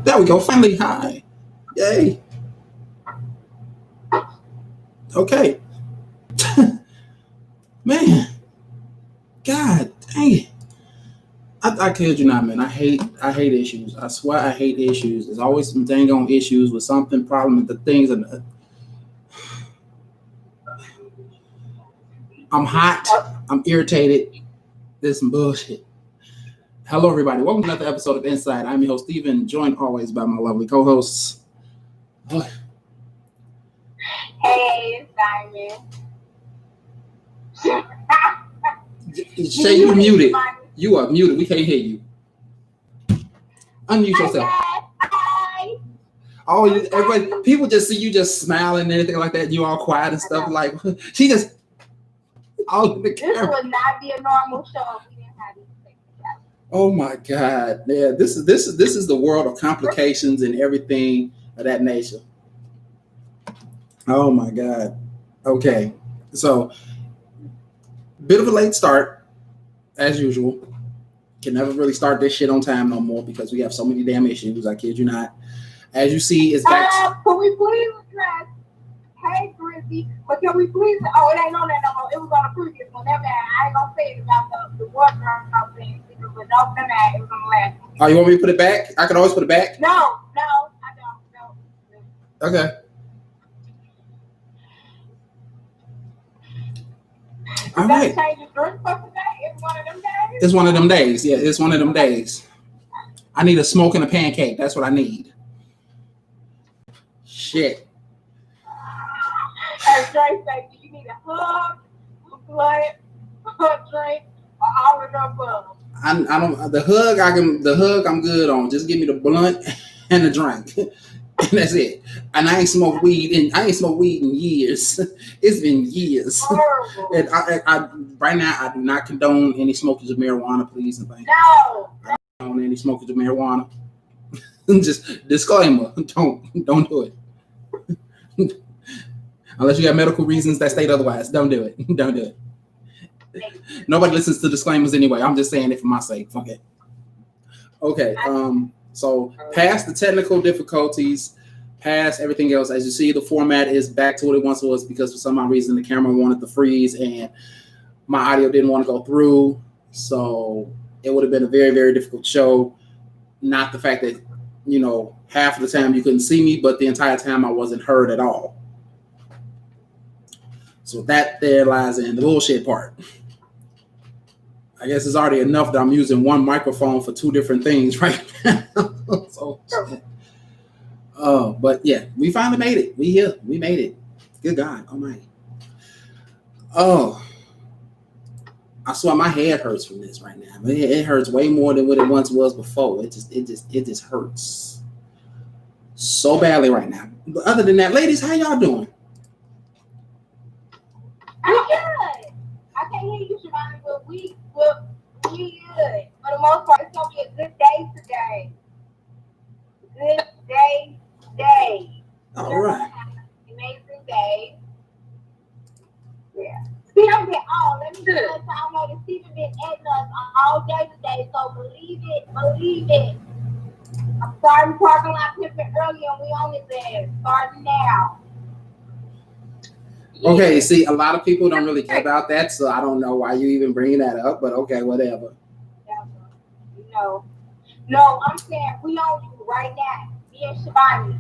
There we go. Finally, hi. Yay. Okay. Man. God dang it. I kid you not, man. I hate issues. I swear I hate issues. There's always some dang on issues with something, problem, the things. And I'm hot. I'm irritated. There's some bullshit. Hello, everybody. Welcome to another episode of En-Syte. I'm your host, Steven, joined always by my lovely co-hosts. Hey, Simon. Shay, you're muted. You are muted. We can't hear you. Unmute yourself. Hi. Oh, everybody, people just see you just smiling and anything like that. And you all quiet and stuff. Like she just all in the camera. This would not be a normal show if we didn't have these things together. Oh my God! Yeah, this is the world of complications and everything of that nature. Oh my God! Okay, so bit of a late start, as usual. Can never really start this shit on time no more because we have so many damn issues. I kid you not. As you see, it's back. Can we please address? Hey, Grizzly, but can we please? Oh, it ain't on that no more. It was on the previous one. Never mind. I ain't gonna say it about the wardrobe thing, but don't say that. It was on the last one. Oh, you want me to put it back? I can always put it back. No, I don't. No. Okay. All right. Change the drink for today? It's one of them days? It's one of them days. Yeah, it's one of them days. I need a smoke and a pancake. That's what I need. Shit. As Dre said, do you need a hug, a blunt, a drink, or all of the above? I don't. The hug I'm good on. Just give me the blunt and the drink, and that's it. And I ain't smoked weed in years. It's been years. Horrible. And I right now I do not condone any smokers of marijuana, please and thank you. No. I don't condone any smokers of marijuana. Just disclaimer: don't do it. Unless you have medical reasons that state otherwise, don't do it. Don't do it. Nobody listens to disclaimers anyway. I'm just saying it for my sake. Fuck it. Okay. So past the technical difficulties, past everything else, as you see, the format is back to what it once was because for some odd reason the camera wanted to freeze and my audio didn't want to go through. So it would have been a very, very difficult show. Not the fact that, half of the time you couldn't see me, but the entire time I wasn't heard at all. So that there lies in the bullshit part. I guess it's already enough that I'm using one microphone for two different things right now. But yeah, we finally made it. We here. We made it. Good God Almighty. Oh, I swear my head hurts from this right now. It hurts way more than what it once was before. It just hurts so badly right now. But other than that, ladies, how y'all doing? I'm good. I can't hear you, Shivani, but we good. For the most part, it's gonna be a good day today. Good day. All right. Amazing day. Yeah. See, let me just let y'all know that Steven been adding us all day today, so believe it. I'm starting parking lot pimping early and we on his ass. Starting now. Okay, see, a lot of people don't really care about that, so I don't know why you even bringing that up, but okay, whatever. No, I'm saying we on you right now. Me and Shivani.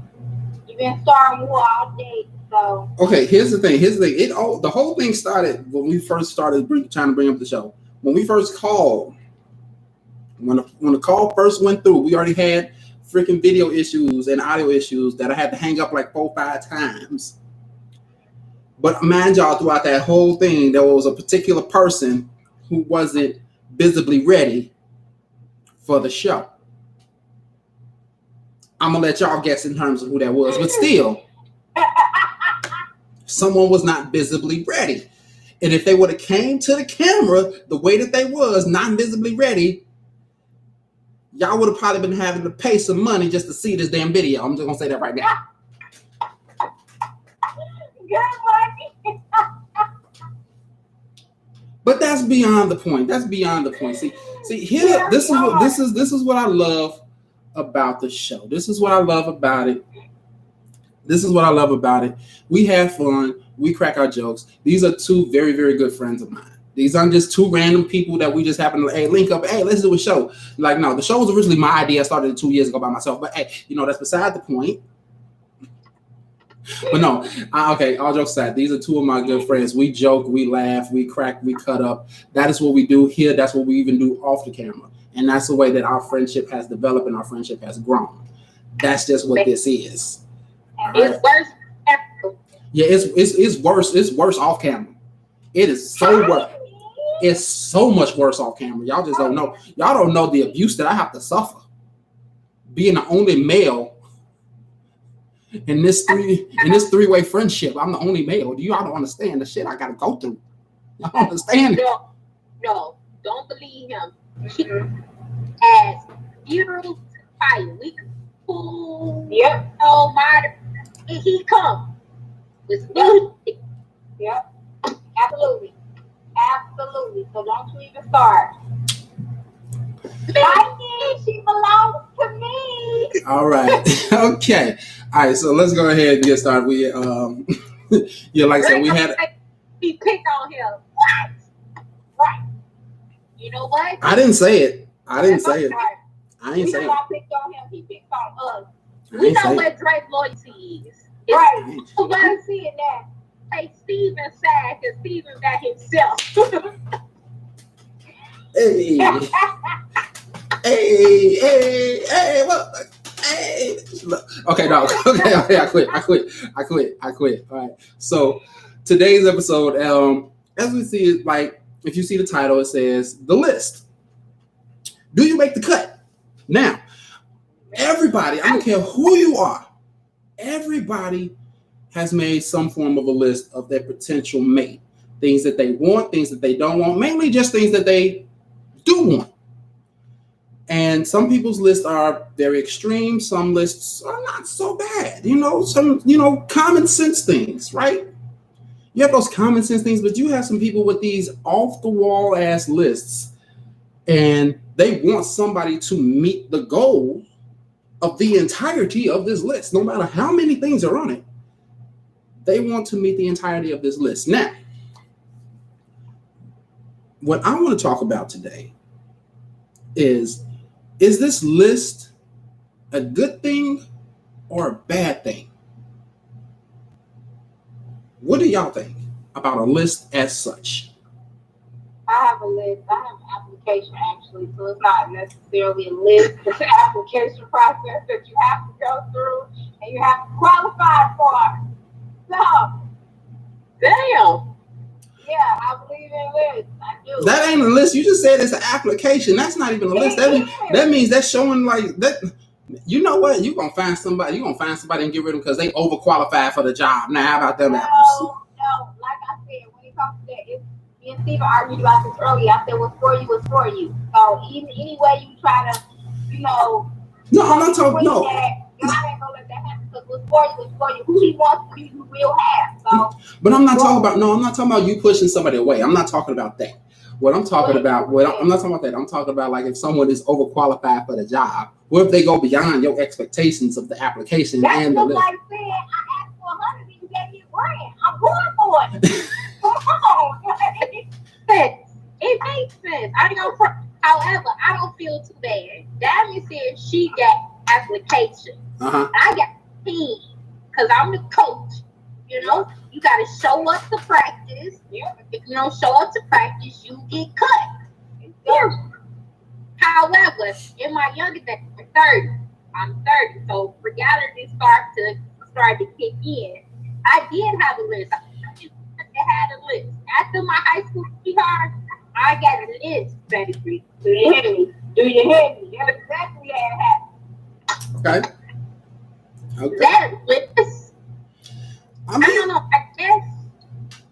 You've been starting war all day, so. Okay, here's the thing. The whole thing started when we first started trying to bring up the show. When we first called, when the call first went through, we already had freaking video issues and audio issues that I had to hang up like 4 or 5 times. But mind y'all, throughout that whole thing, there was a particular person who wasn't visibly ready for the show. I'm going to let y'all guess in terms of who that was. But still, someone was not visibly ready. And if they would have came to the camera the way that they was, not visibly ready, y'all would have probably been having to pay some money just to see this damn video. I'm just going to say that right now. Good morning. But that's beyond the point. That's beyond the point. See here. This is what I love about the show. This is what I love about it. This is what I love about it. We have fun. We crack our jokes. These are two very, very good friends of mine. These aren't just two random people that we just happen to link up. Hey, let's do a show. Like, no, the show was originally my idea. I started it 2 years ago by myself. But hey, that's beside the point. But no, okay, all jokes aside, these are two of my good friends. We joke, we laugh, we crack, we cut up. That is what we do here. That's what we even do off the camera. And that's the way that our friendship has developed and our friendship has grown. That's just what this is. It's worse. Yeah, it's worse. It's worse off camera. It is so worse. It's so much worse off camera. Y'all just don't know. Y'all don't know the abuse that I have to suffer. Being the only male in this three-way friendship. I'm the only male. Y'all don't understand the shit I gotta go through. Y'all don't understand it. No, don't believe him. He has zero to fire. We can pull. Yep. Oh my! He come. Yep. Absolutely. So don't you even start. She belongs to me. All right. Okay. All right. So let's go ahead and get started. We yeah, like I said, we had. He picked on him. What? Right. You know what? I didn't say it. I didn't say it. I ain't say it. He picked on him. He picked on us. We know what Drake's loyalty is. Right. So let's see it now. Hey, Steven sad because Steven got himself. Hey. Hey, what? Hey. Okay, no. Okay, I quit. All right. So today's episode, as we see it, like if you see the title, it says The List. Do you make the cut? Now, everybody, I don't care who you are, everybody has made some form of a list of their potential mate. Things that they want, things that they don't want, mainly just things that they do want. And some people's lists are very extreme. Some lists are not so bad. Some common sense things, right? You have those common sense things, but you have some people with these off the wall ass lists, and they want somebody to meet the goal of the entirety of this list, no matter how many things are on it. They want to meet the entirety of this list. Now, what I want to talk about today is this list a good thing or a bad thing? What do y'all think about a list as such? I have a list. I have an application actually, so it's not necessarily a list. It's an application process that you have to go through and you have to qualify for. So, damn. Yeah, I believe in lists. I do. That ain't a list. You just said it's an application. That's not even a list. That means that's showing like that. You know what? You're gonna find somebody and get rid of them because they overqualified for the job. Now, how about them apples? No. Like I said, when it comes to that, me and Steve argued about this earlier. I said, what's for you is for you. So even any way you try to, No, I'm not talking. No. God ain't gonna let that happen because what's for you is for you. Who he wants to be, you will have. So, but I'm not talking about you pushing somebody away. I'm not talking about that. What I'm talking about, I'm not talking about that. I'm talking about like if someone is overqualified for the job, what if they go beyond your expectations of the application and the list? Like saying, I asked for 100 and you gave me $1,000. I'm going for it. Come on. It makes sense. However, I don't feel too bad. Damien said she got application. I got 10 because I'm the coach. You got to show up to practice. Yeah. If you don't show up to practice, you get cut. However, in my younger days, I'm 30. So reality started to kick in. I did have a list. I had a list. After my high school sweetheart, I got a list, baby. Do you hear me? That's exactly what happened. Okay. That list. I don't know. I guess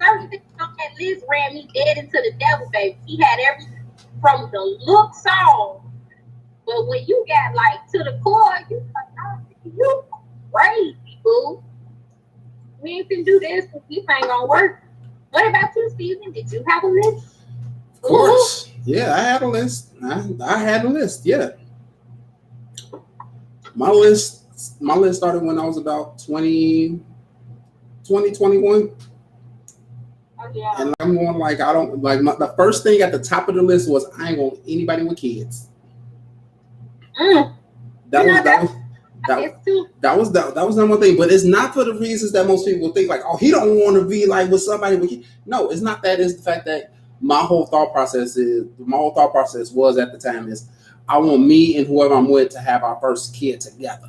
certain things on that list ran me dead into the devil, baby. He had everything from the looks on, but when you got like to the core, you crazy, boo. We ain't gonna do this because this ain't gonna work. What about you, Steven? Did you have a list? Of course. Yeah, I had a list. I had a list. Yeah. My list started when I was about 20, 21. Oh, yeah. And I'm going like, I don't like the first thing at the top of the list was I ain't want anybody with kids. That was number one thing, but it's not for the reasons that most people think. Like, oh, he don't want to be like with somebody with kids. No, it's not that. It's the fact that my whole thought process was at the time is I want me and whoever I'm with to have our first kid together.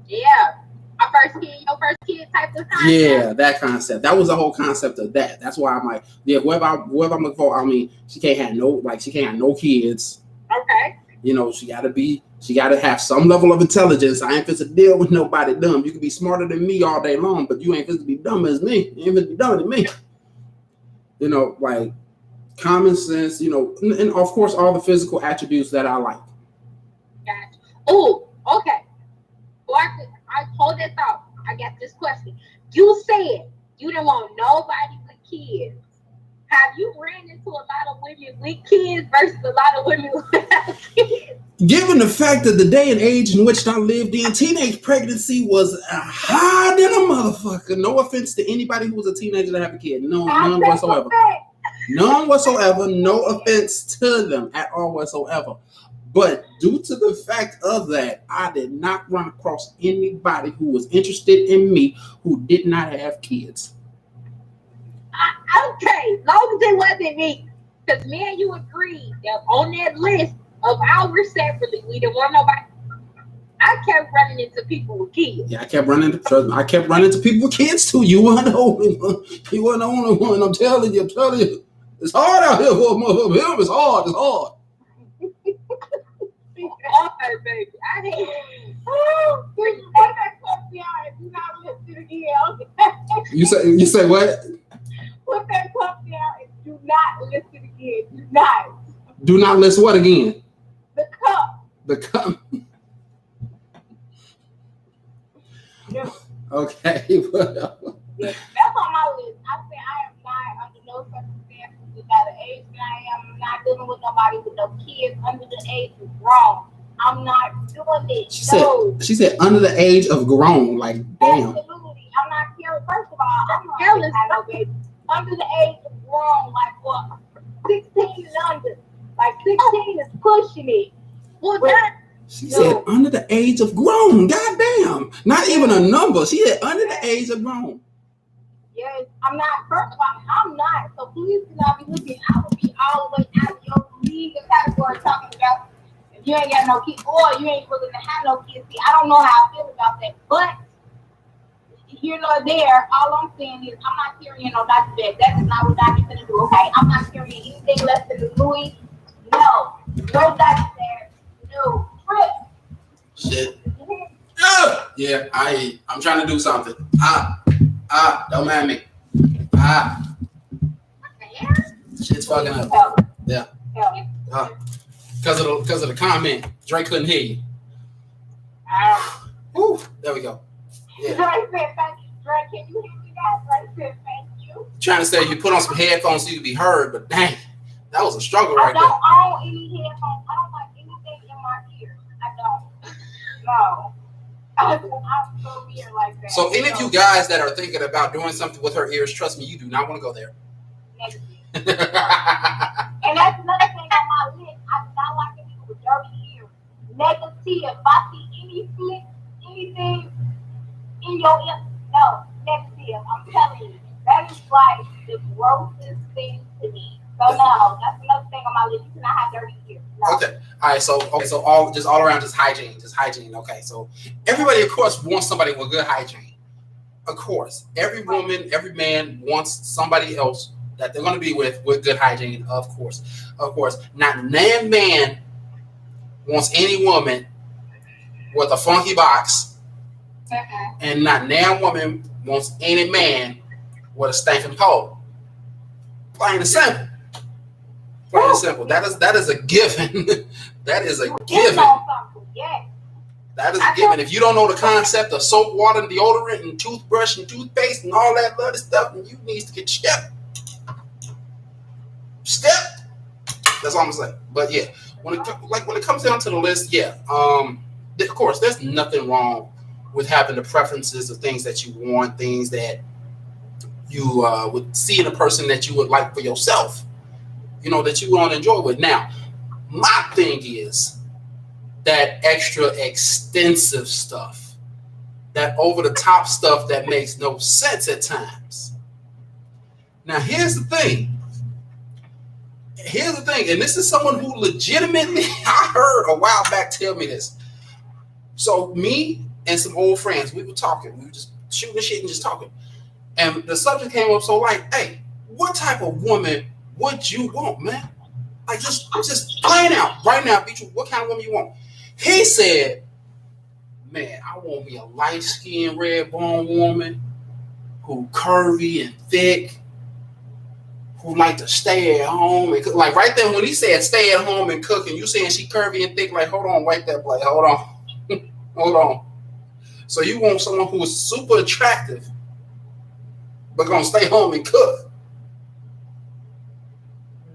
Yeah. Our first kid, your first kid type of concept. Yeah, that concept. That was the whole concept of that. That's why I'm like, yeah, whoever I'm looking for, I mean, she can't have no kids. Okay. You know, she gotta have some level of intelligence. I ain't fit to deal with nobody dumb. You can be smarter than me all day long, but you ain't fit to be dumb as me. You ain't fit to be dumber than me. You know, like common sense, you know, and of course all the physical attributes that I like. Gotcha. Oh, okay. Well, I hold that thought. I got this question. You said you didn't want nobody with kids. Have you ran into a lot of women with kids versus a lot of women without kids? Given the fact that the day and age in which I lived in, teenage pregnancy was high than a motherfucker. No offense to anybody who was a teenager that have a kid. None whatsoever. None whatsoever. No offense to them at all whatsoever. But due to the fact of that, I did not run across anybody who was interested in me who did not have kids. Okay, long as it wasn't me. Because me and you agreed that on that list of ours separately, we didn't want nobody. I kept running into people with kids. Yeah, I kept running into people with kids too. You weren't the only one. You weren't the only one. I'm telling you. It's hard out here for a motherfucker. It's hard. Hard, baby. I hate it. Put that puppy out and do not listen again. You say what? Put that puppy out and do not listen again. Do not. Do not listen what again? The cup. The cup. Yeah. Okay. Yeah, that's on my list. I say I am not under no circumstances without the age that I am. I'm not dealing with nobody with no kids under the age of grown. I'm not doing it. She said under the age of grown. Like damn. Absolutely. I'm not careless. First of all, I'm not careless. Baby. Under the age of grown, like what? 16 and under. Like 16 is pushing it. Well, she said under the age of grown. Goddamn. Not even a number. She said under the age of grown. Yes, I'm not. First of all, I'm not. So please do not be looking. I will be all the way out of your league and category talking about if you ain't got no kids or you ain't willing to have no kids. See, I don't know how I feel about that. But here nor there, all I'm saying is I'm not carrying no Dr. Bed. That is not what Dr. gonna do. Okay, I'm not carrying anything less than the Louis. No Dr. Bed. No trip. Shit. Yeah, I'm trying to do something. Don't mind me. Shit's fucking up. Yeah. Because of the comment, Drake couldn't hear you. Ooh, there we go. Yeah. Drake said thank you. Drake, can you hear me guys? Drake said thank you. Trying to say you put on some headphones so you can be heard, but dang, that was a struggle right there. I don't own any headphones. I don't like anything in my ears. I don't. No. I'm so weird like that. So any of you guys that are thinking about doing something with her ears, trust me, you do not want to go there. Negative. And that's another thing on my list. I do not like people with dirty ears. Negative. If I see any flick, anything in your ear, no, negative. I'm telling you. That is like the grossest thing to me. So no, that's another thing on my list. You cannot have dirty ears. No. Okay. All right. So all around just hygiene. Okay. So everybody, of course, wants somebody with good hygiene. Of course, every woman, every man wants somebody else that they're going to be with good hygiene. Of course. Not nan man wants any woman with a funky box, and not nan woman wants any man with a stinking pole. Plain and simple. Plain and simple. That is a given. That is a given. That is a given. If you don't know the concept of soap, water, and deodorant, and toothbrush, and toothpaste, and all that other stuff, then you need to get stepped. That's all I'm saying. But yeah, when it comes down to the list, yeah, of course, there's nothing wrong with having the preferences of things that you want, things that you would see in a person that you would like for yourself, that you want to enjoy with. Now, my thing is that extra extensive stuff, that over the top stuff that makes no sense at times. Now, here's the thing, and this is someone who legitimately, I heard a while back tell me this. So me and some old friends, we were talking, we were just shooting the shit and just talking. And the subject came up, so like, hey, what type of woman would you want, man? Like, just playing out right now, Beach, what kind of woman you want? He said, man, I want me a light-skinned, red-bone woman who curvy and thick, who like to stay at home and cook. Like right there when he said stay at home and cook, and you saying she curvy and thick, like, hold on, wipe that plate, hold on. Hold on. So you want someone who is super attractive, but gonna stay home and cook?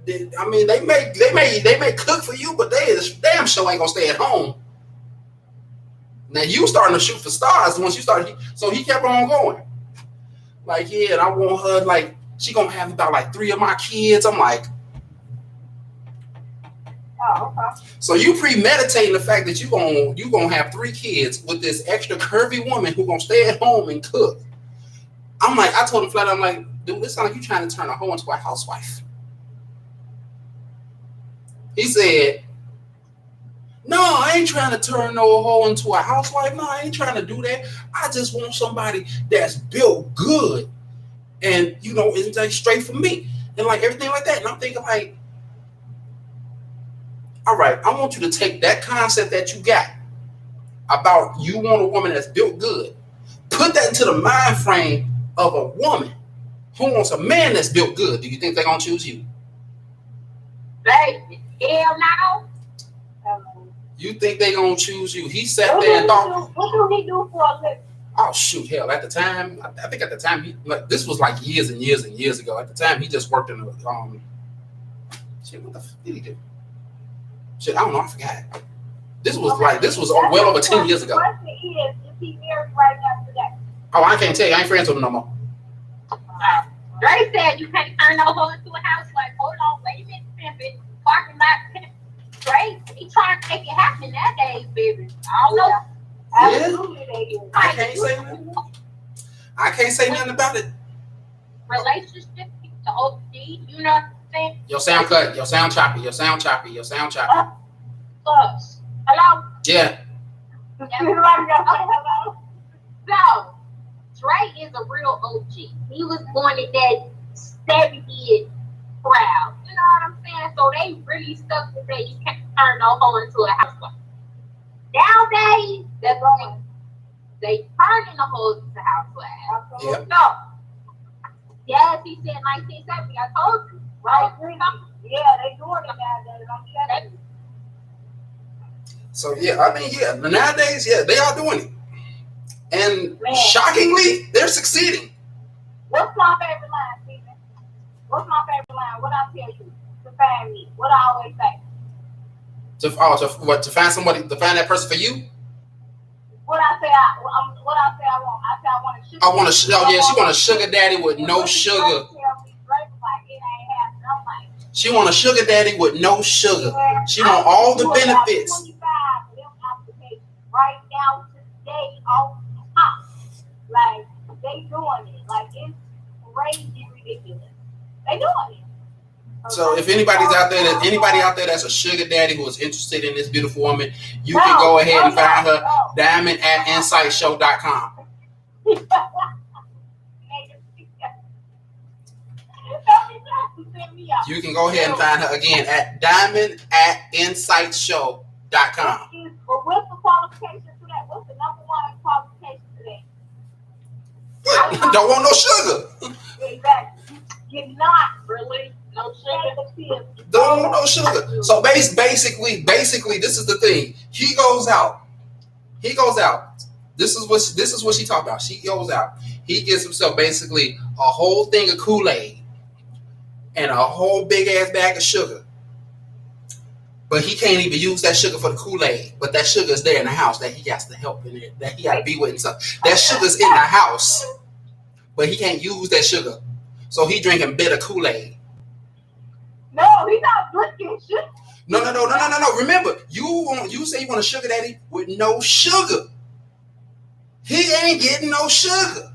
I mean, they may cook for you, but they damn sure ain't gonna stay at home. Now you starting to shoot for stars once you started. So he kept on going. Like, yeah, and I want her, like, she gonna have about like 3 of my kids. I'm like, oh, okay. So you premeditating the fact that you gonna have 3 kids with this extra curvy woman who gonna stay at home and cook. I'm like, I told him flat, I'm like, dude, this sounds like you trying to turn a hoe into a housewife. He said, no, I ain't trying to turn no hoe into a housewife. No, I ain't trying to do that. I just want somebody that's built good and, is like straight for me and like everything like that. And I'm thinking like, all right, I want you to take that concept that you got about you want a woman that's built good, put that into the mind frame of a woman who wants a man that's built good. Do you think they're going to choose you? Baby, hell no. You think they're going to choose you? He sat there and thought. What do he do for a living? Oh, shoot, hell, at the time, I think at the time, this was like years and years and years ago. At the time, he just worked in a, shit, what the fuck did he do? Shit, I don't know, I forgot. This was well over 10 years ago. The question is he married right now today? Oh, I can't tell you. I ain't friends with him no more. Dre said you can't turn no hoe into a housewife. Hold on, wait a minute, pimpin'. Parking lot, Dre, he trying to make it happen nowadays, baby. I don't know. Yeah. Absolutely, they do. I can't say nothing about it. Relationship, the OD, you know what I'm saying? Your sound cut, your sound choppy. Hello? Yeah. Hello? So, Dre is a real OG. He was born in that 70s crowd. You know what I'm saying? So they really stuck to say you can't turn no hoe into a housewife. Nowadays, that's wrong. They turning the hoes into housewives. Yep. No. Yes, he said 1970. I told you. Right? Yeah, they doing it nowadays. I'm telling you. So yeah, I mean, yeah, nowadays, yeah, they are doing it. And shockingly, they're succeeding. What's my favorite line, Stephen? What's my favorite line? What I tell you to find me? What I always say? To find somebody, to find that person for you? What I say I want. I say I want a sugar. She want a sugar daddy with no sugar. She want a sugar daddy with no sugar. She want all the benefits. Right now, today, off top. Like, they doing it. Like, it's crazy ridiculous. They doing it. So if anybody out there that's a sugar daddy who is interested in this beautiful woman, you can go ahead and find her diamond at En-Syte.com. You can go ahead and find her again at diamond at En-Syte.com. But what's the qualification to that? What's the number one qualification to that? What? Don't want no sugar. Exactly. You're not really no sugar. Don't want no sugar. So basically, this is the thing. He goes out. This is what she talked about. She goes out. He gets himself basically a whole thing of Kool-Aid and a whole big ass bag of sugar. but he can't even use that sugar for the Kool-Aid. But that sugar is there in the house that he has to help in it, that he got to be with and stuff. That sugar's in the house, but he can't use that sugar. So he drinking bitter Kool-Aid. No, he's not drinking sugar. No. Remember, you say you want a sugar daddy with no sugar. He ain't getting no sugar.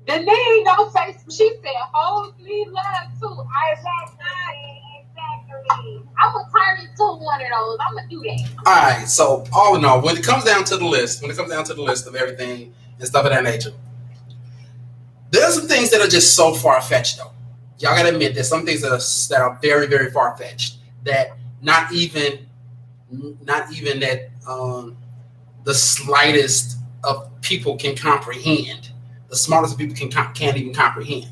Denise don't say, she said, hold me love too. Exactly. I'm going to turn into one of those. I'm going to do that. All right, so all in all, when it comes down to the list of everything and stuff of that nature, there's some things that are just so far-fetched, though. Y'all got to admit, there's some things that are very, very far-fetched that not even that the slightest of people can comprehend. The smartest people can't even comprehend.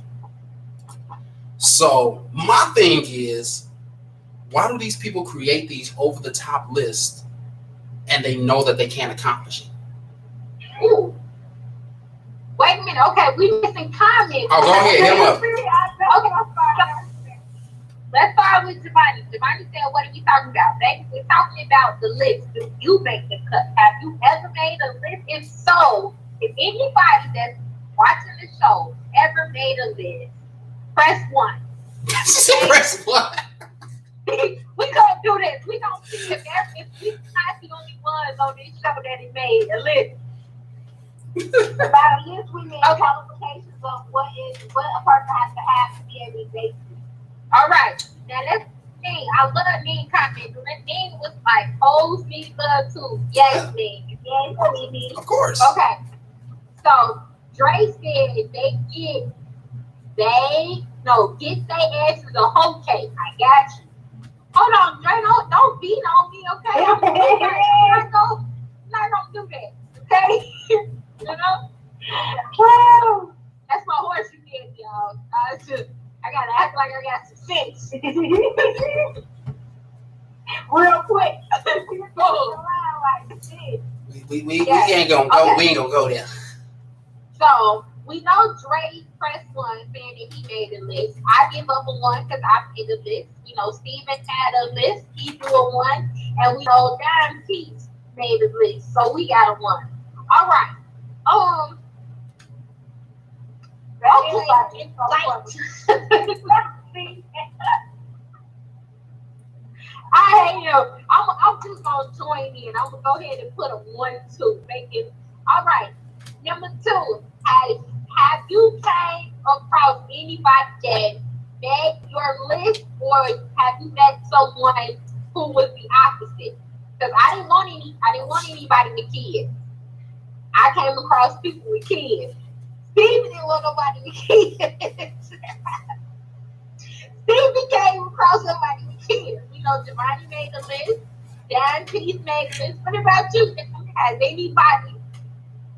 So my thing is, why do these people create these over-the-top lists and they know that they can't accomplish it? Ooh. Wait a minute. Okay, we missing comments. Oh, go ahead. Hit him up. Okay. Let's start with Giovanni. Giovanni said, what are we talking about? We're talking about the list. Do you make the cut? Have you ever made a list? If so, if anybody that's watching the show ever made a list, press 1. Press 1. We gonna do this. We gonna see if we're not the only ones on this show that he made a list. About a list, we mean qualifications of what a person has to be able to date. All right. Now let's see. I love Ning comment. Ning was like, hoes need love too. Yes, Ning. Yes, Ning. Of course. Okay. So Dre said get their asses a whole cake. I got you. Hold on, Dre, don't beat on me, okay? I'm not gonna do that, okay? You know? Woo! That's my horse you did, y'all. I gotta act like I got some sense. Real quick. We ain't gonna go. We ain't gonna go there. So we know Dre pressed 1 saying that he made a list. I give up a 1 because I made a list. You know, Steven had a list. He threw a 1, and we know Dime Keith made a list. So we got a 1. All right. I hate him. I'm just gonna join in. I'm gonna go ahead and put a 1, 2. Make it all right. Number 2, have you came across anybody that made your list, or have you met someone who was the opposite? Because I didn't want anybody with kids. I came across people with kids. Steven didn't want nobody with kids. Steven came across somebody with kids. You know, Giovanni made a list. Dan Peace made a list. What about you? Has anybody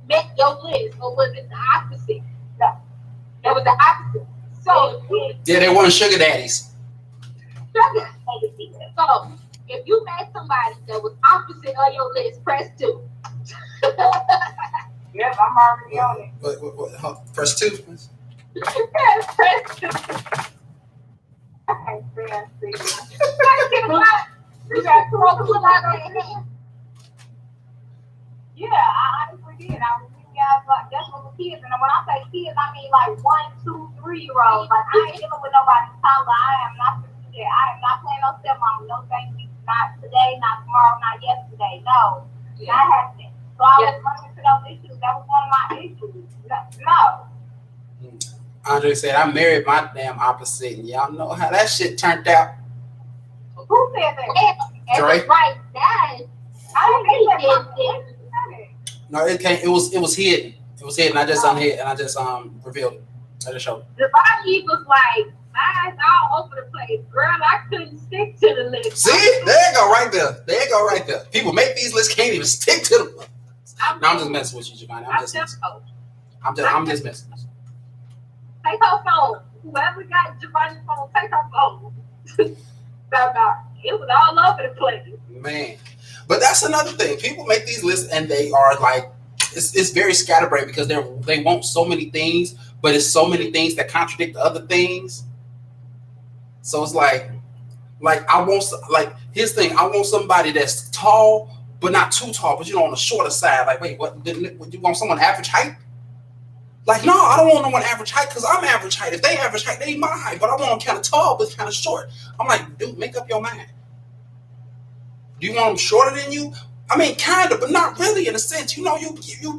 met your list, or was it the opposite? No, that was the opposite. So yeah, they weren't sugar daddies. So if you met somebody that was opposite of your list, press 2. Yep, I'm already on it. What, press 2? Yes, press 2. Yeah, I honestly did. I was thinking like that's what the kids, and when I say kids, I mean like 1, 2, 3-year-olds. Like I ain't dealing with nobody toddler. I am not pursuing that. I am not playing no stepmom. No thank you. Not today, not tomorrow, not yesterday. No, not happening. So I was running into those issues. That was one of my issues. No. Andre said, I married my damn opposite, and y'all know how that shit turned out. Who said that? Dre. Right, that I didn't No, it can't. It was hidden. It was hidden. I just unhid and I just revealed it. I just showed it. Giovanni was like, mine's all over the place. Girl, I couldn't stick to the list. See? There you go right there. There you go right there. People make these lists, can't even stick to them. No, I'm just messing with you, Giovanni. I'm just messing. Take her phone. Whoever got Giovanni's phone, take her phone. It was all over the place. Man. But that's another thing. People make these lists and they are like, it's very scatterbrained because they want so many things, but it's so many things that contradict the other things. So it's like, Like I want, like his thing. I want somebody that's tall, but not too tall, but on the shorter side. Like, wait, what? You want someone average height? Like, no, I don't want no one average height because I'm average height. If they average height, they my height. But I want them kind of tall, but kind of short. I'm like, dude, make up your mind. Do you want them shorter than you? I mean, kind of, but not really in a sense. You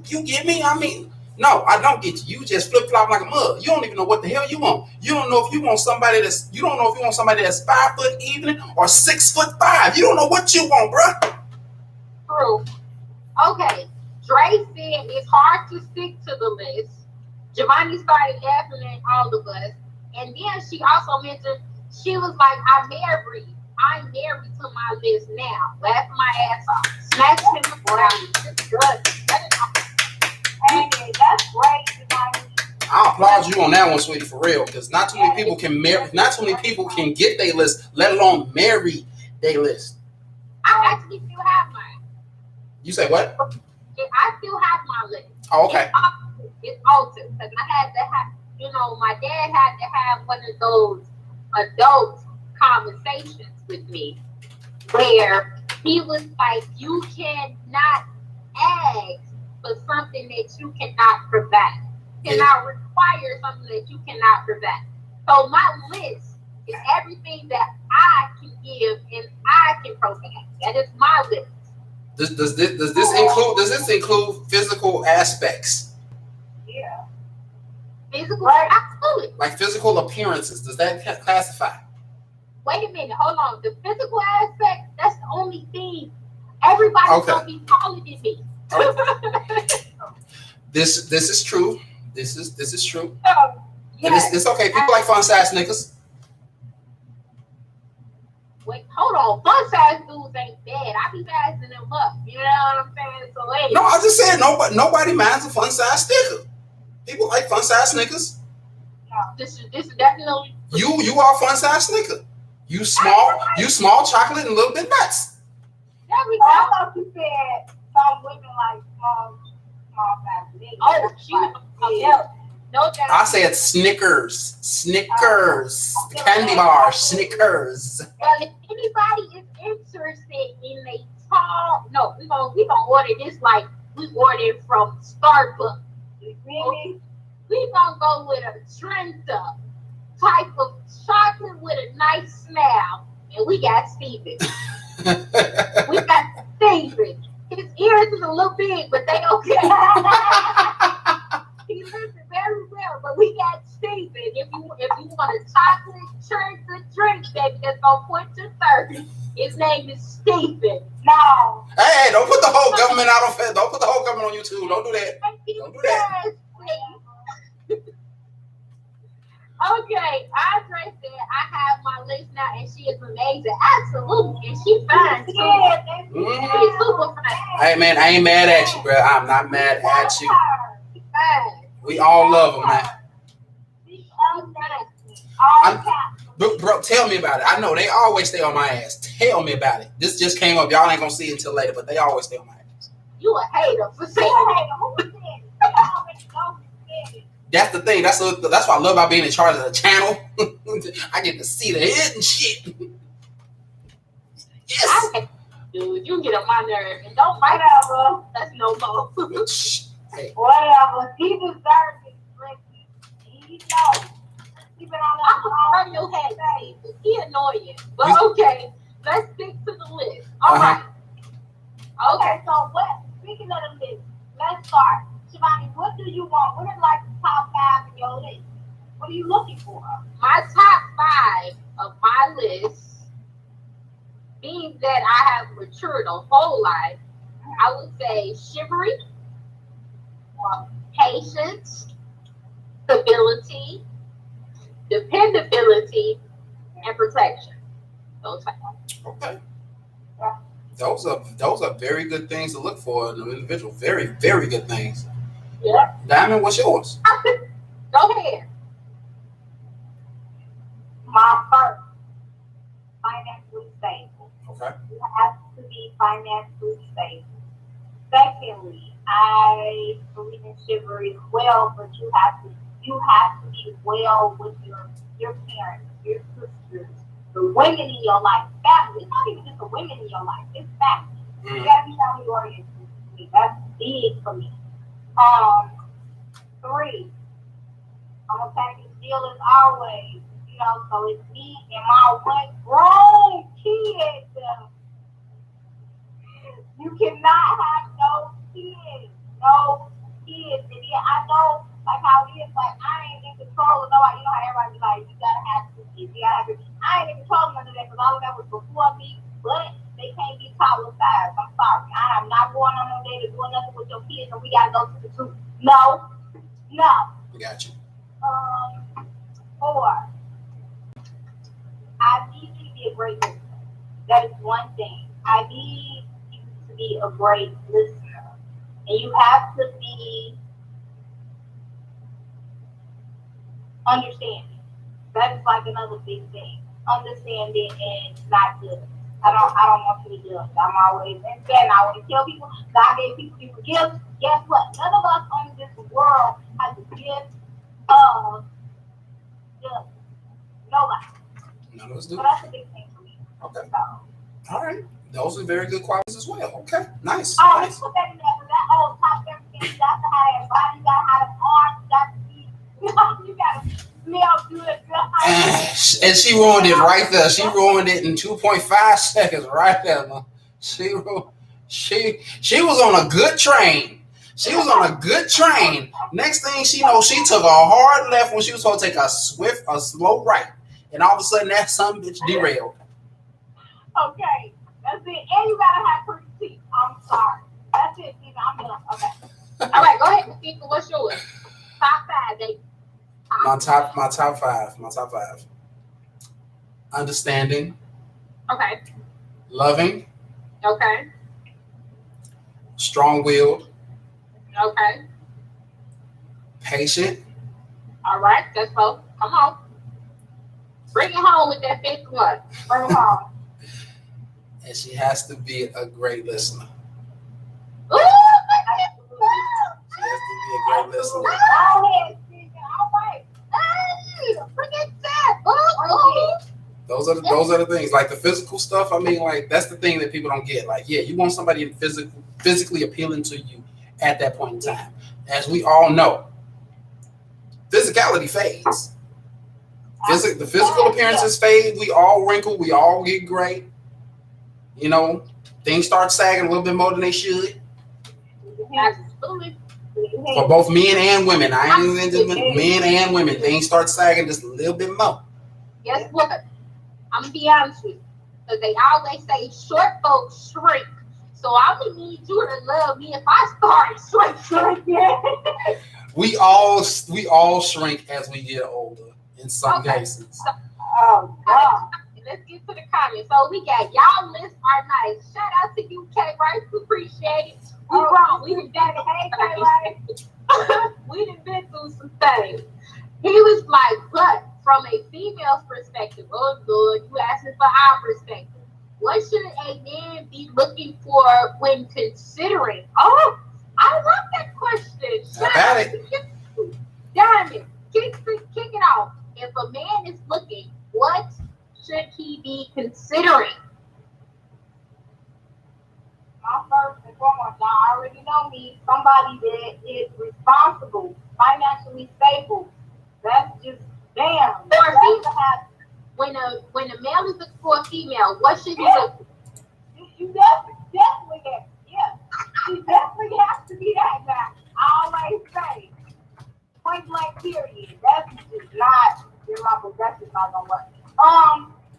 get me. I mean, no, I don't get you. You just flip flop like a mug. You don't even know what the hell you want. You don't know if you want somebody that's. You don't know if you want somebody that's 5 foot even or 6'5". You don't know what you want, bruh. True. Okay. Dre said it's hard to stick to the list. Giovanni started laughing at all of us, and then she also mentioned she was like, I'm married to my list now. Laughing my ass off. Snatched him around. It's good. Hey, that's great, Giovanni. I applaud you on that one, sweetie, for real, because not too many people can marry. Not too many people can get their list, let alone marry their list. I actually still have mine. You say what? I still have my list. Oh, okay. It's altered because I had to have, my dad had to have one of those adult conversations with me where he was like, you cannot ask for something that you cannot provide. You cannot require something that you cannot provide. So my list is everything that I can give and I can provide. That is my list. Does this include physical aspects? Yeah. Physical, absolutely. Like physical appearances, does that classify? Wait a minute, hold on. The physical aspect, that's the only thing. Everybody's gonna be taller than me. Okay. This is true. This is true. Yes. And it's okay. People like fun size niggas. Wait, hold on. Fun size dudes ain't bad. I be passing them up. You know what I'm saying? So wait. No, I just said nobody minds a fun size sticker. People like fun size niggas. No, this is definitely you are a fun size snicker. You small chocolate and a little bit nuts. There we go. go. I thought you said some women like small size niggas. Oh, shoot. No doubt. I said Snickers. Candy bar, Snickers. Well, if anybody is interested in a tall, no, we gonna order this like we ordered from Starbucks. Really? We gonna go with a Trenta type of chocolate with a nice smell, and we got Steven. We got Steven. His ears is a little big, but they okay. He listens very well, but we got Steven. If you want a chocolate Trenta drink, baby, that's gonna put you thirsty. His name is Steven. No. Hey, don't put the whole government out on Facebook. Don't put the whole government on YouTube. Don't do that. Don't do that. Okay, Andre said I have my list now, and she is amazing. Absolutely, and she fine too. She's super fine. Hey man, I ain't mad at you, bro. I'm not mad at you. She's fine. We all love them, man. Bro, tell me about it. I know they always stay on my ass. Tell me about it. This just came up. Y'all ain't gonna see it until later, but they always stay on my ass. You a hater for saying That's the thing. That's what I love about being in charge of the channel. I get to see the hidden shit. Yes. Dude, you get on my nerve and don't fight out, that's no more. Hey. Whatever. He deserves it. He knows. I'm gonna turn your head, Steve. He annoying. But okay, let's stick to the list. All right. Okay, so speaking of the list, let's start. Shivani, what do you want? What is like the top 5 in your list? What are you looking for? My top 5 of my list, being that I have matured a whole life, I would say chivalry, patience, stability, dependability, and protection. Those 5. Okay. Those are very good things to look for in an individual. Very, very good things. Yeah. Diamond, what's yours? Go ahead. My first, financially stable. Okay. You have to be financially stable. Secondly, I believe in chivalry as well, but you have to be well with your parents, your sisters, the women in your life, family. It's not even just the women in your life. It's family. You gotta be family oriented. That's big for me. 3. I'm gonna package deal as always. You know, so it's me and my one grown kid. You cannot have no kids. No kids. And yeah, I know like how it is, like I ain't in control of nobody. You know how everybody be like, you gotta have 2 kids, you gotta have 3. I ain't in control of none of that because all of that was before me, but they can't be taught with size. I'm sorry. I am not going on no day to do nothing with your kids and we gotta go to the zoo. No. I got you. 4. I need you to be a great listener. That is one thing. I need you to be a great listener. And you have to be understanding. That is like another big thing. Understanding and not judge. I don't want you to judge. I'm always and I always tell people God gave people gifts. Guess what? None of us on this world has the gift of judging. Nobody. None of us do. So that's a big thing for me. Okay. So. All right. Those are very good qualities as well. Okay. Nice. Oh, Nice. let's put that in there because that whole top everything. You got to have that body, you got to have the arms, you got to be, you got to smell good. And she ruined it right there. She ruined it in 2.5 seconds right there, man. She was on a good train. She was on a good train. Next thing she knows, she took a hard left when she was supposed to take a slow right. And all of a sudden, that son bitch derailed. Okay, that's it. And you gotta have pretty teeth. I'm sorry. That's it, Steven. I'm done. Okay. All right, go ahead, Stephen. What's yours? Top 5, Dave. My top five. Understanding. Okay. Loving. Okay. Strong-willed. Okay. Patient. All right, that's both. Come on. Bring it home with that 5th one. Bring it home. And she has to be a great listener. Ooh, She has to be a great listener. Go ahead, Steven. All right. hey, look at that. Ooh. Those are the things. Like the physical stuff, I mean, like that's the thing that people don't get. Like, yeah, you want somebody physically appealing to you at that point in time. As we all know, physicality fades. The physical appearances fade. We all wrinkle. We all get gray. You know, things start sagging a little bit more than they should. Absolutely. For both men and women. I ain't even men and women. Things start sagging just a little bit more. Guess what? I'm gonna be honest with you. Because they always say short folks shrink. So I'm gonna need you to love me if I start shrinking. We all shrink as we get older in some cases. Oh, God. Let's get to the comments. So we got y'all lists are nice. Shout out to you, K Rice. We appreciate it. We done been through some things. He was like, but from a female's perspective, oh good, you asking for our perspective. What should a man be looking for when considering? Oh, I love that question. Shout out to you. Diamond, kick it off. If a man is looking, what should he be considering? My first and foremost, y'all already know me. Somebody that is responsible, financially stable. That's just damn. When a male is looking for a female, what should he look for? You definitely have. Yeah. You definitely have to be that guy. I always say, point blank period. That's just not in my book. That's just not gonna work.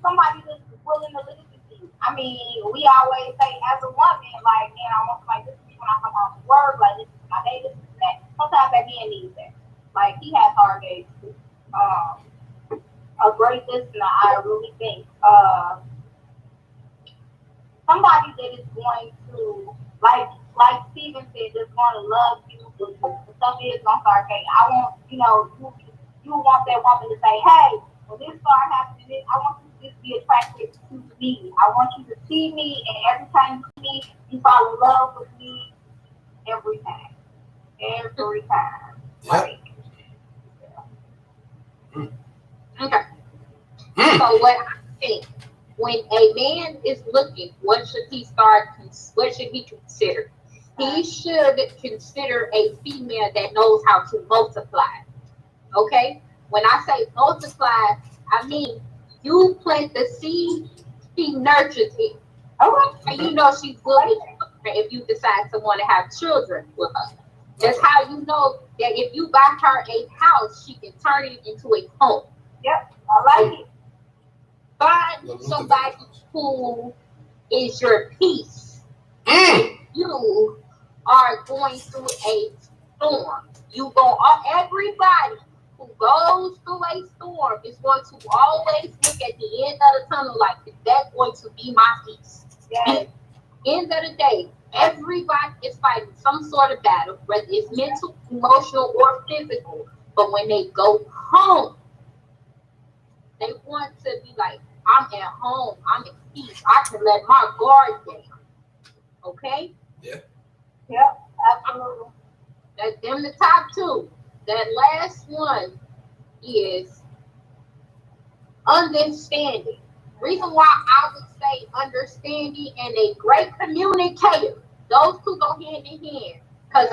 Somebody that's willing to listen to you. I mean, we always say as a woman, like, man, I want somebody to listen to me when I come home from work, like this is my day, this is that. Sometimes that man needs that. Like he has hard days too. A great listener, I really think. Somebody that is going to, like Steven said, just going to love you. The stuff is gonna start okay. I want, you want that woman to say, hey, when this start happening, I want you to just be attracted to me. I want you to see me, and every time you see me, you fall in love with me every time. Every time. Like, okay. So what thing. When a man is looking, what should he start? What should he consider? He should consider a female that knows how to multiply. Okay? When I say multiply, I mean you plant the seed, she nurtures it. Okay. And you know she's good if you decide to want to have children with her. That's how you know that if you buy her a house, she can turn it into a home. Yep, I like it. Find somebody who is your peace. You are going through a storm. Everybody who goes through a storm is going to always look at the end of the tunnel like, is that going to be my peace? Yes. End of the day, everybody is fighting some sort of battle, whether it's mental, emotional, or physical. But when they go home, they want to be like, I'm at home, I'm at peace, I can let my guard down. Okay? Yeah. Yep, absolutely. That's them the top two. That last one is understanding. Reason why I would say understanding and a great communicator. Those two go hand in hand. Because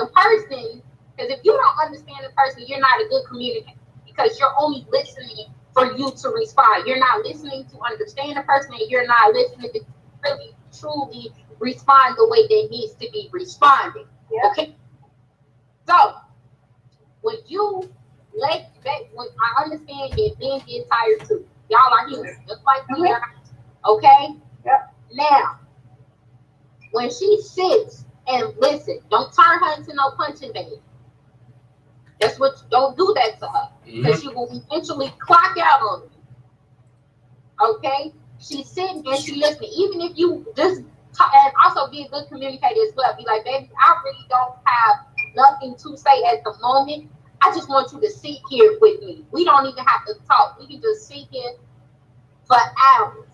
if you don't understand the person, you're not a good communicator. Because you're only listening for you to respond. You're not listening to understand the person, and you're not listening to really, truly respond the way they needs to be responding. Yeah. Okay? So, when I understand that men get tired too. Y'all are humans, just like we are. Okay? Yep. Now, when she sits and listens, don't turn her into no punching bag. Don't do that to her. Because she will eventually clock out on you. Okay? She's sitting and she's listening. Even if you just talk, and also be a good communicator as well. Be like, baby, I really don't have nothing to say at the moment. I just want you to sit here with me. We don't even have to talk. We can just sit here for hours.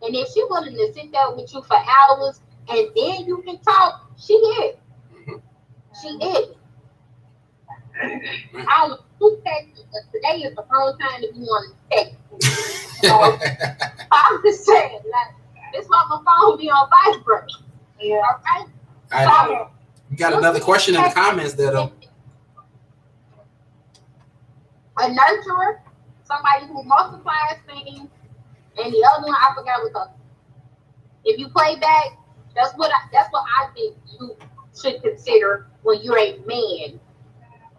And if she's willing to sit there with you for hours and then you can talk, she is. She is. I was too texting, but today is the wrong time to be wanting to text. So, I'm just saying, like, this why my phone be on vibrate. Yeah. Okay? You got another question in the comments there, though. A nurturer, somebody who multiplies things, and the other one I forgot what the. If you play back, that's what I think you should consider when you're a man,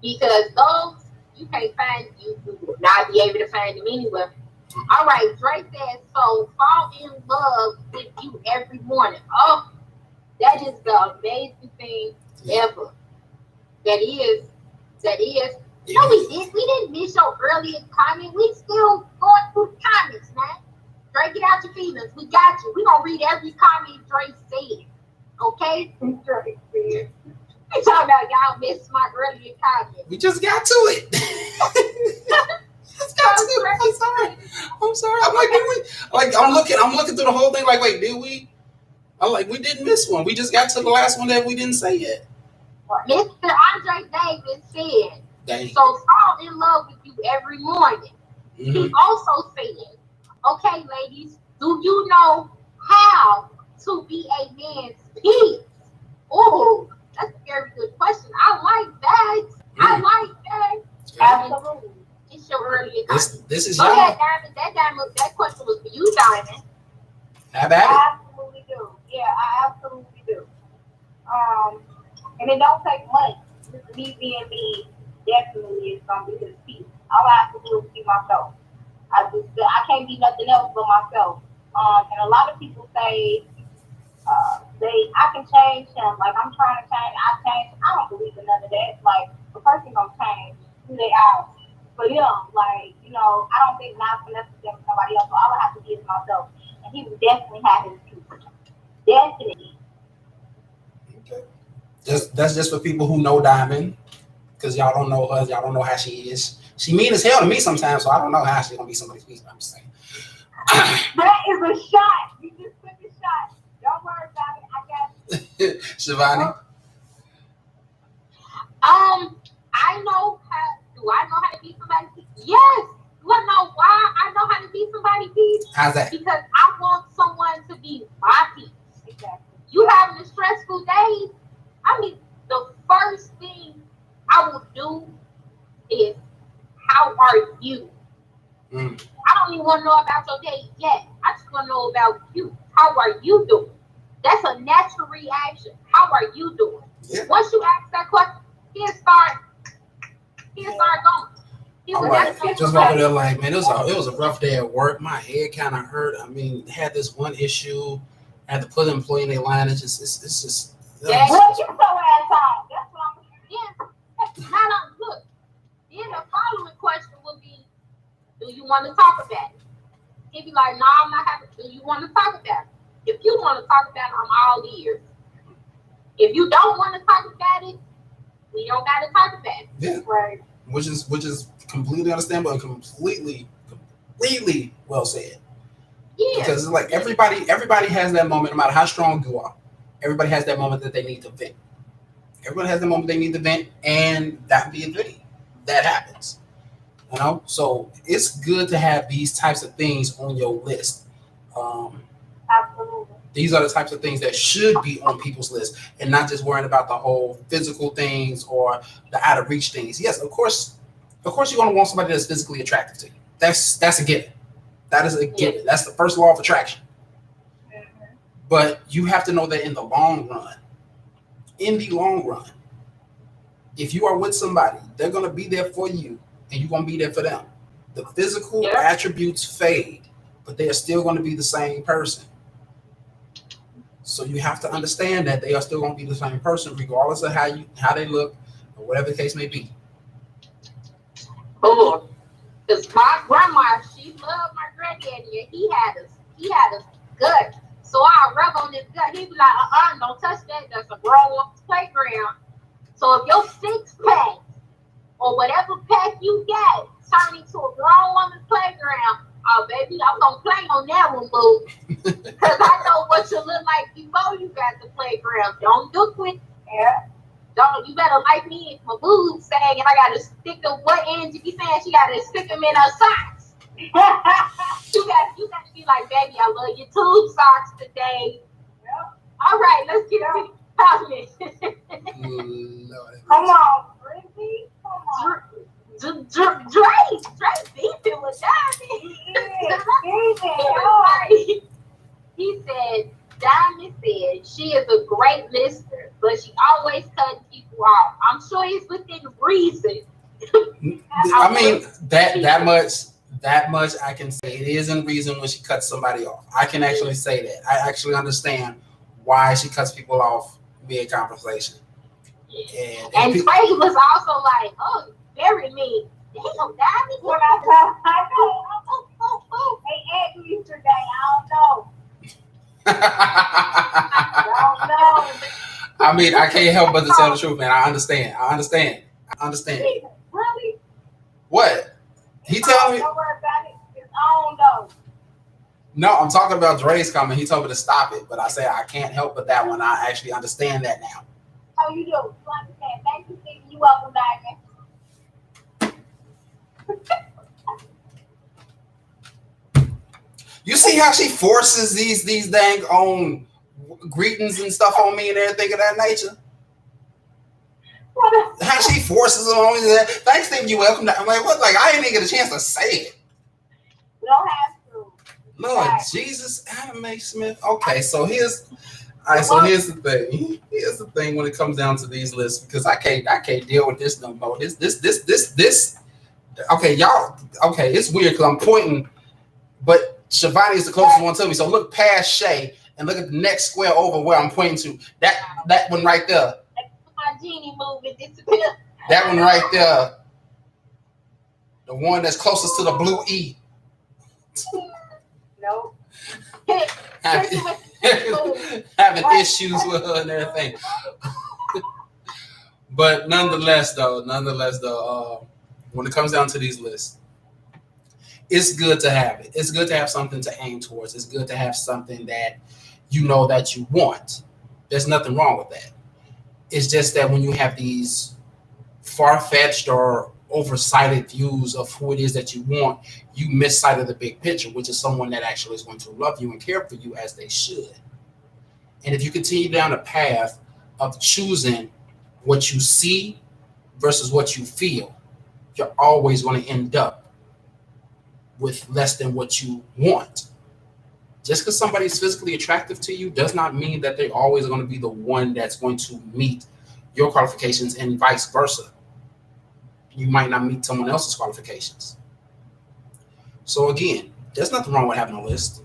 because those you can't find, you will not be able to find them anywhere. All right, Drake says, so fall in love with you every morning. Oh, that is the amazing thing ever. That is. No, we didn't miss your earlier comment. We still going through the comments, man. Drake, get out your feelings. We got you. We gonna read every comment Drake said. Okay? Drake said. We talking about y'all missed my earlier comment. We just got to it. I'm sorry. I'm like, did we? Like, I'm looking through the whole thing. Like, wait, did we? I'm like, we didn't miss one. We just got to the last one that we didn't say yet. Mr. Andre Davis said, Dang. so fall in love with you every morning. He also said, okay, ladies, do you know how to be a man's peace? Oh, that's a very good question. I like that. Absolutely. It's your earlier comment. This is Go ahead, Diamond. That question was for you, Diamond. How about it? I absolutely do. Yeah, I absolutely do. And it don't take much. Just me being me definitely is gonna be his peace. All I have to do is be myself. I can't be nothing else but myself. And a lot of people say I can change him. Like, I'm trying to change. I change. I don't believe in none of that. Like, the person gonna change who they are. For him, like, I don't think not for necessarily somebody else. So all I have to be is myself. And he would definitely have his peace. Definitely. Okay. That's just for people who know Diamond, because y'all don't know her. Y'all don't know how she is. She mean as hell to me sometimes, so I don't know how she's gonna be somebody's peace. I'm just saying. That is a shot. You just took a shot. Don't worry about it. I got you. Shivani. Do I know how to be somebody's peace? Yes, You wanna know why I know how to be somebody's peace? How's that? Because I want someone to be my peace. Exactly. You having a stressful day, I mean, the first thing I will do is, how are you? I don't even want to know about your day yet. I just want to know about you. How are you doing? That's a natural reaction. How are you doing? Yeah. Once you ask that question, he'll start going. He I'm was like, actually just walking there like, man, it was a rough day at work. My head kind of hurt. I mean, had this one issue. I had to put an employee in their line. It's just. Yeah. Well, you so ass on. That's what I'm. Yeah. Now, look. Then the following question would be, do you want to talk about it? He'd be like, no, I'm not happy. Do you want to talk about it? If you want to talk about it, I'm all ears. If you don't want to talk about it, we don't got to talk about it. Yeah. Right. Which is completely understandable and completely well said. Yeah. Because it's like everybody has that moment, no matter how strong you are. Everybody has that moment that they need to vent. Everybody has the moment they need to vent, and that be a goodie. That happens. You know? So it's good to have these types of things on your list. Absolutely. These are the types of things that should be on people's list, and not just worrying about the whole physical things or the out of reach things. Yes, of course you're going to want somebody that's physically attractive to you. That's a given. That is a given. That's the first law of attraction. Mm-hmm. But you have to know that in the long run, if you are with somebody, they're going to be there for you, and you're going to be there for them. The physical attributes fade, but they are still going to be the same person. So you have to understand that they are still going to be the same person, regardless of how they look or whatever the case may be. Oh, because my grandma, she loved my granddaddy, and he had a gut. So I rub on his gut. He'd be like, don't touch that. That's a grown-up's playground. So if your 6-pack or whatever pack you got turn into a grown woman's playground, oh baby, I'm gonna play on that one, boo. Because I know what you look like before you got the playground. Don't look with Don't you better like me if my boobs saying and I gotta stick them what Angie be saying she gotta stick them in her socks. you gotta be like, baby, I love your tube socks today. Yep. All right, let's get it popping. Come on, Brizzy. Come on. Drake beefing with Diamond. He said, Diamond said she is a great listener, but she always cutting people off. I'm sure it's within reason. I mean, that much I can say. It is in reason when she cuts somebody off. I can actually say that. I actually understand why she cuts people off mid-conversation. And Trey was also like, oh, bury me. Damn, Diamond. When I know. They asked me today. I don't know. I mean, I can't help but to tell the truth, man. I understand. Really? What? He telling me? Don't worry about it. It's on though. No, I'm talking about Dre's comment. He told me to stop it, but I said I can't help but that one. I actually understand that now. Oh, you do. You understand. Thank you, Steve. You welcome, Diamond. You see how she forces these dang on greetings and stuff on me and everything of that nature? How she forces them on me. Thanks, Steve. You welcome. I'm like, what? Like, I didn't even get a chance to say it. You don't have to. Lord Jesus, Anime Smith. Okay, so here's the thing. Here's the thing when it comes down to these lists, because I can't deal with this no more. This. Okay, y'all. Okay, it's weird because I'm pointing, but Shivani is the closest one to me. So look past Shay and look at the next square over where I'm pointing to. That one right there. My genie move and disappear. That one right there. The one that's closest to the blue E. Nope. Having issues with her and everything. But nonetheless, though, when it comes down to these lists, it's good to have it. It's good to have something to aim towards. It's good to have something that you know that you want. There's nothing wrong with that. It's just that when you have these far-fetched or oversighted views of who it is that you want, you miss sight of the big picture, which is someone that actually is going to love you and care for you as they should. And if you continue down the path of choosing what you see versus what you feel, you're always going to end up with less than what you want. Just because somebody's physically attractive to you does not mean that they're always going to be the one that's going to meet your qualifications, and vice versa. You might not meet someone else's qualifications. So again, there's nothing wrong with having a list.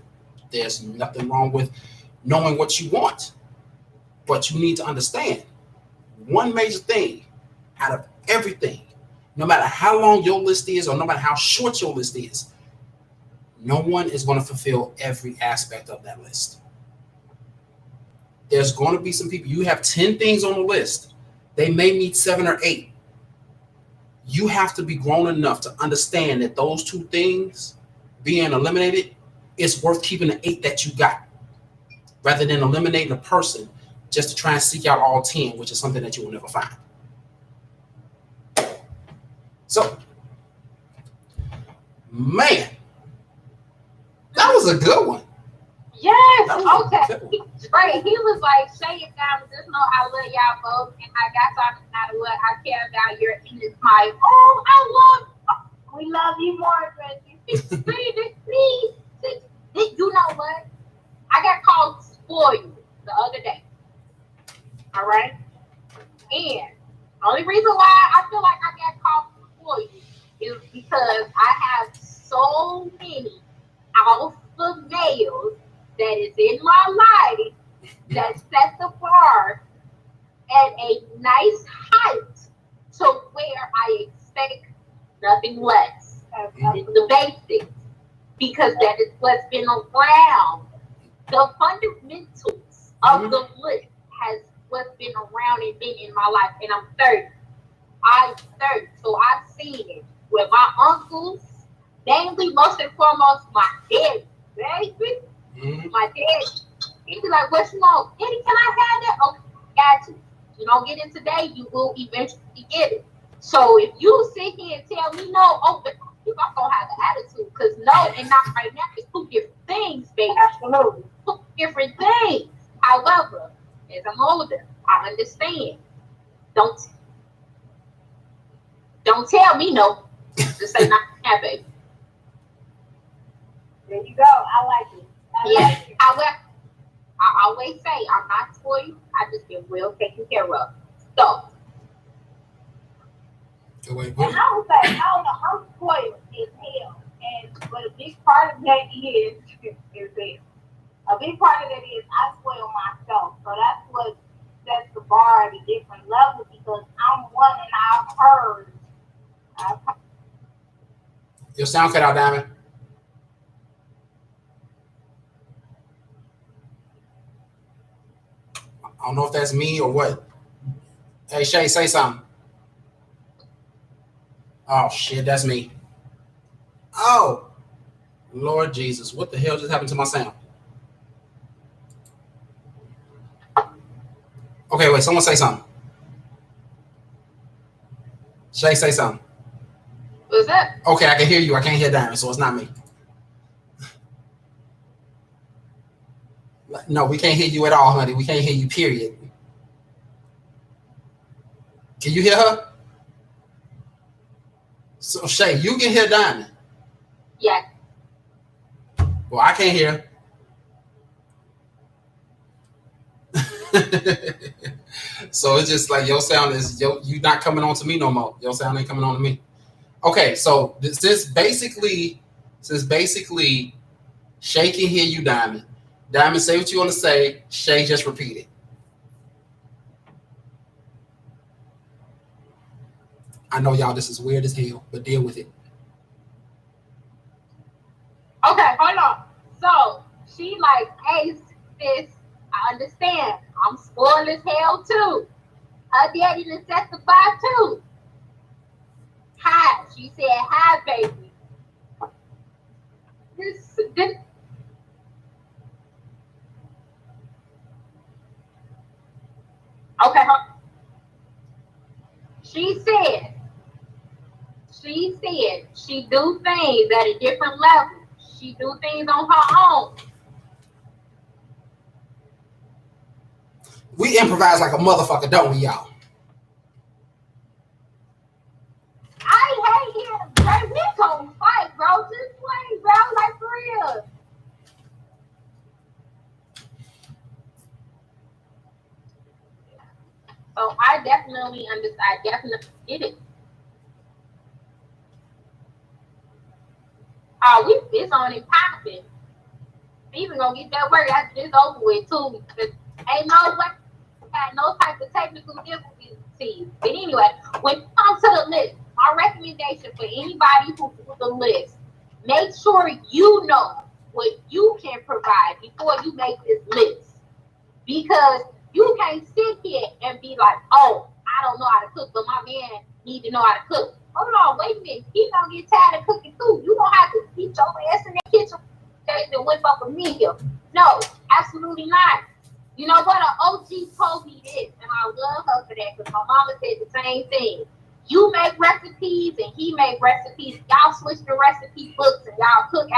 There's nothing wrong with knowing what you want. But you need to understand one major thing out of everything, no matter how long your list is or no matter how short your list is, no one is going to fulfill every aspect of that list. There's going to be some people, you have 10 things on the list. They may meet 7 or 8. You have to be grown enough to understand that those 2 things being eliminated, it's worth keeping the 8 that you got rather than eliminating a person just to try and seek out all 10, which is something that you will never find. So, man, that was a good one. Yes, okay. Right. He was like, say it down, just know I love y'all both, and I got y'all no matter what. I care about your inner smile. Oh, I love, We love you more, Reggie. please. You know what? I got called spoiled the other day. All right? And the only reason why I feel like I got called spoiled is because I have so many alpha males that is in my life that set the bar at a nice height to where I expect nothing less than the basics, because that is what's been around. The fundamentals of the list has what's been around and been in my life, and I'm 30. I'm 30, so I've seen it with my uncles, mainly, most and foremost, my dad, baby. My dad, he'd be like, "What you want? Daddy, can I have that?" Okay, got you. You don't get it today, you will eventually get it. So if you sit here and tell me no, oh, but I'm gonna have an attitude, because no and not right now is 2 different things, baby. Absolutely. 2 different things. However, as I'm older, I understand. Don't tell me no. Just say not have, baby. There you go. I like it. Yeah. However, I always say I'm not spoiled. I just get well taken care of. So. Wait, And I would say, I don't know, I'm spoiled as hell. And but a big part of that is this. A big part of that is I spoil myself. So that's what sets the bar at a different level, because I'm one and I've heard. Your sound cut out, Diamond. I don't know if that's me or what. Hey, Shay, say something. Oh, shit, that's me. Oh, Lord Jesus. What the hell just happened to my sound? Okay, wait, someone say something. Shay, say something. What's that? Okay, I can hear you. I can't hear Diamond, so it's not me. No, we can't hear you at all, honey. We can't hear you, period. Can you hear her? So, Shay, you can hear Diamond. Yes. Well, I can't hear. So it's just like your sound is you not coming on to me no more. Your sound ain't coming on to me. Okay, so since basically Shay can hear you, Diamond. Diamond, say what you want to say. Shay, just repeat it. I know y'all, this is weird as hell, but deal with it. Okay, hold on. So she like, hey, sis, I understand. I'm spoiled as hell too. Her daddy done testify too. Hi, she said, hi, baby. This, okay, she said, She said she do things at a different level. She do things on her own. We improvise like a motherfucker, don't we, y'all? I hate him, Dre. We gon' fight, bro. Just play, bro. Like for real. So I definitely understand. I definitely get it. Oh, it's on and popping. Even gonna get that work after this over with too. Because ain't no way, got no type of technical difficulties. But anyway, when it comes to the list, my recommendation for anybody who do the list, make sure you know what you can provide before you make this list. Because you can't sit here and be like, oh, I don't know how to cook, but my man need to know how to cook. Hold on, wait a minute. He gonna get tired of cooking too. You don't have to beat your ass in the kitchen and whip up a meal. No, absolutely not. You know what? An OG told me this, and I love her for that because my mama said the same thing. You make recipes and he make recipes. Y'all switch the recipe books and y'all cook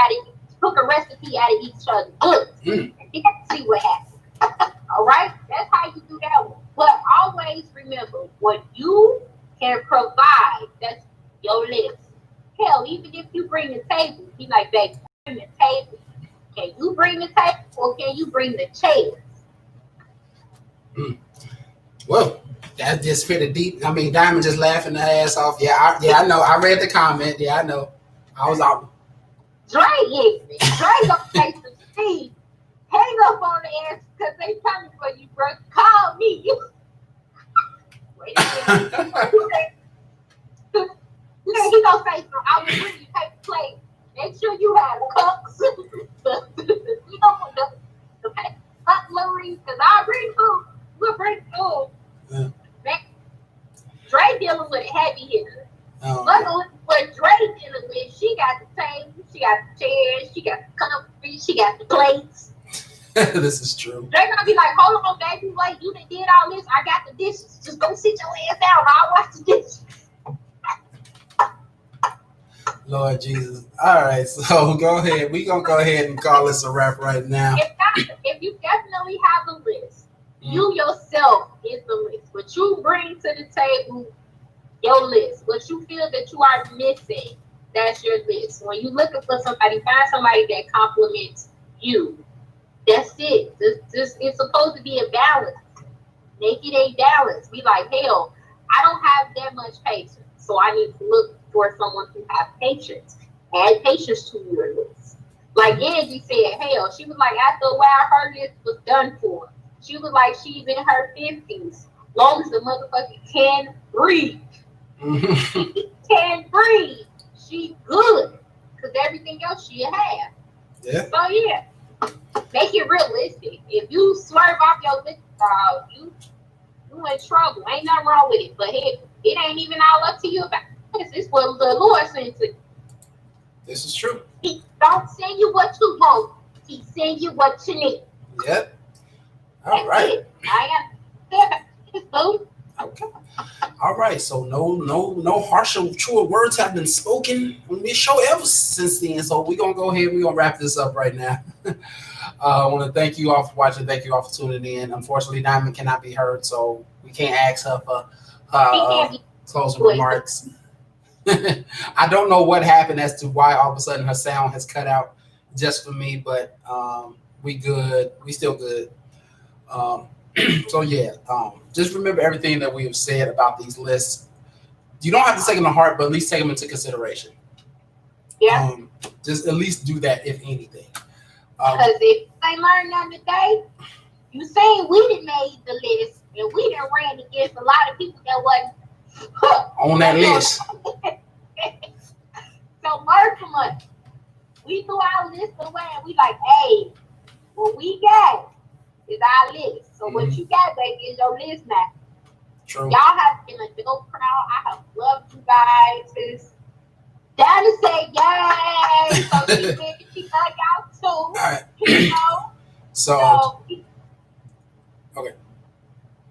a recipe out of each other's books. And you can see what happens. All right? That's how you do that one. But always remember what you can provide. That's your list. Hell, even if you bring the table, be like, baby, bring the table. Can you bring the table or can you bring the chairs? Well, that just fit a deep. I mean, Diamond just laughing her ass off. Yeah, I know. I read the comment. Yeah, I know. I was out. Dre is me. Dre gonna take some speed. Hang up on the ass because they coming for you, bro. Call me. Wait a minute. He gonna say something. I will bring you paper plate. Make sure you have cups. the cutlery, because I bring food. We'll bring food. Yeah. Dre dealing with a heavy hitter. Luckily, what Dre dealing with, she got the table, she got the chairs, she got the comfy, she got the plates. This is true. Dre gonna be like, hold on, baby, wait, you done did all this, I got the dishes. Just go sit your ass down, I'll wash the dishes. Lord Jesus. All right, so go ahead. We're going to go ahead and call this a wrap right now. If you definitely have a list, you yourself is the list. What you bring to the table, your list. What you feel that you are missing, that's your list. When you're looking for somebody, find somebody that compliments you. That's it. It's supposed to be a balance. Make it a balance. Be like, hell, I don't have that much patience, so I need to look for someone who has patience. Add patience to your list. Like Angie said, hell, she was like, after a while, her list was done for. She was like, she's in her 50s. Long as the motherfucker can breathe. She can breathe. She good. Because everything else she have. Yeah. So, yeah. Make it realistic. If you swerve off your list, you in trouble. Ain't nothing wrong with it. But hey, it ain't even all up to you about this. It's what the Lord sent to you. This is true. He don't send you what you want. He send you what you need. Yep. All right. I got this, boo. Okay. All right. So no harsher, truer words have been spoken on this show ever since then. So we're gonna go ahead. We're gonna wrap this up right now. I want to thank you all for watching. Thank you all for tuning in. Unfortunately, Diamond cannot be heard, so we can't ask her for closing remarks. I don't know what happened as to why all of a sudden her sound has cut out just for me, but we good. We still good. So yeah, just remember everything that we have said about these lists. You don't have to take them to heart, but at least take them into consideration. Yeah. Just at least do that, if anything. Because if they learn nothing today, you saying we done made the list and we done ran against a lot of people that wasn't on that list. So learn from us. We threw our list away and we like, hey, what we got is our list. So what you got, baby, is your list now. True. Y'all have been a dope crowd. I have loved you guys. It's down to say yay. So she said she love y'all too. All right. You know? So okay.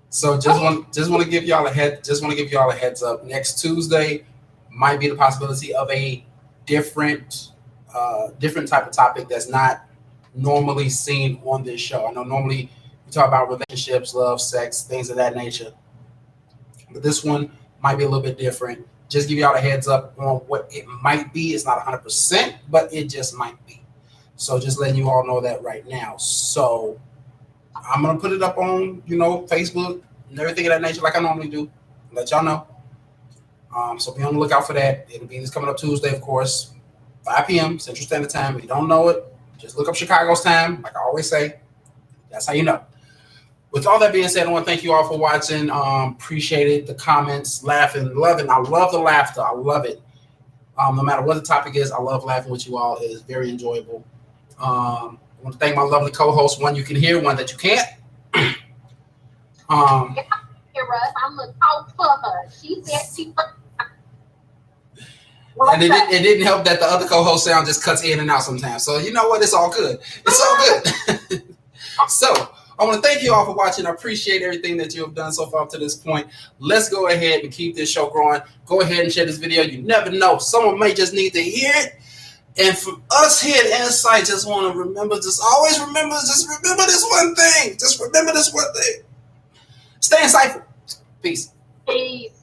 So just want to give y'all a heads up. Next Tuesday, might be the possibility of a different type of topic that's not normally seen on this show. I know normally we talk about relationships, love, sex, things of that nature, but this one might be a little bit different. Just give y'all a heads up on what it might be. It's not 100%, but it just might be. So just letting you all know that right now. So I'm gonna put it up on, Facebook and everything of that nature, like I normally do. Let y'all know. So be on the lookout for that. It'll be this coming up Tuesday, of course, 5 p.m. Central Standard Time. If you don't know it, just look up Chicago's time. Like I always say, that's how you know. With all that being said, I want to thank you all for watching. Appreciate it. The comments, laughing, loving. I love the laughter. I love it. No matter what the topic is, I love laughing with you all. It is very enjoyable. I want to thank my lovely co-host. One you can hear, one that you can't. I'm gonna talk for her. She said she. And it didn't help that the other co-host sound just cuts in and out sometimes. So you know what? It's all good. It's all good. So I want to thank you all for watching. I appreciate everything that you have done so far up to this point. Let's go ahead and keep this show growing. Go ahead and share this video. You never know. Someone may just need to hear it. And from us here at En-Syte, just want to remember, just remember this one thing. Just remember this one thing. Stay insightful. Peace. Peace.